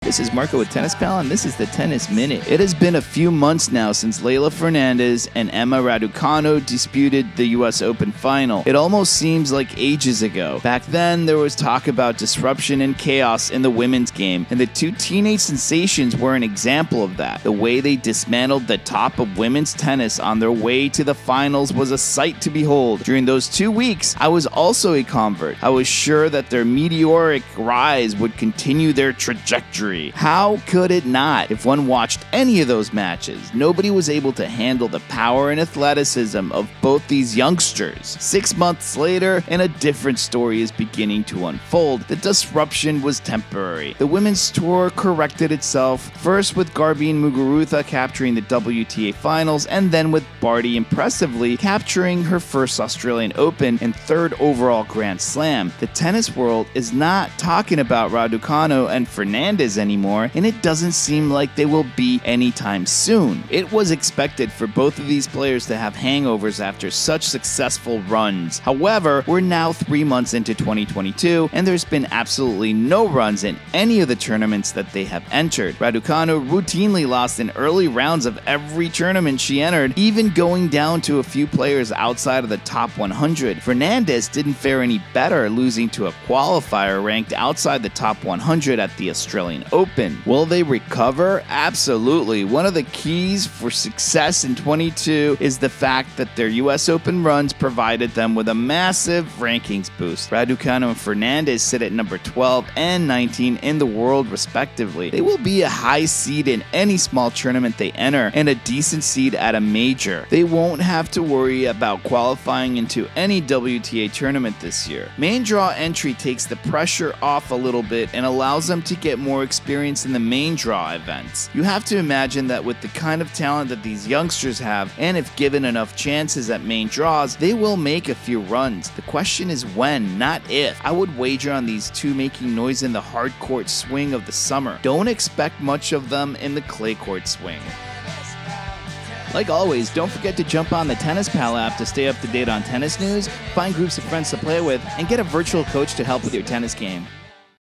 This is Marco with Tennis Pal, and this is the Tennis Minute. It has been a few months now since Leylah Fernandez and Emma Raducanu disputed the US Open final. It almost seems like ages ago. Back then, there was talk about disruption and chaos in the women's game, and the two teenage sensations were an example of that. The way they dismantled the top of women's tennis on their way to the finals was a sight to behold. During those 2 weeks, I was also a convert. I was sure that their meteoric rise would continue their trajectory. How could it not? If one watched any of those matches, nobody was able to handle the power and athleticism of both these youngsters. 6 months later, and a different story is beginning to unfold. The disruption was temporary. The women's tour corrected itself, first with Garbine Muguruza capturing the WTA Finals, and then with Barty impressively capturing her first Australian Open and third overall Grand Slam. The tennis world is not talking about Raducanu and Fernandez anymore, and it doesn't seem like they will be anytime soon. It was expected for both of these players to have hangovers after such successful runs. However, we're now 3 months into 2022, and there's been absolutely no runs in any of the tournaments that they have entered. Raducanu routinely lost in early rounds of every tournament she entered, even going down to a few players outside of the top 100. Fernandez didn't fare any better, losing to a qualifier ranked outside the top 100 at the Australian Open. Will they recover? Absolutely. One of the keys for success in 22 is the fact that their US Open runs provided them with a massive rankings boost. Raducanu and Fernandez sit at number 12 and 19 in the world respectively. They will be a high seed in any small tournament they enter and a decent seed at a major. They won't have to worry about qualifying into any WTA tournament this year. Main draw entry takes the pressure off a little bit and allows them to get more experience in the main draw events. You have to imagine that with the kind of talent that these youngsters have, and if given enough chances at main draws, they will make a few runs. The question is when, not if. I would wager on these two making noise in the hard court swing of the summer. Don't expect much of them in the clay court swing. Like always, don't forget to jump on the Tennis Pal app to stay up to date on tennis news, find groups of friends to play with, and get a virtual coach to help with your tennis game.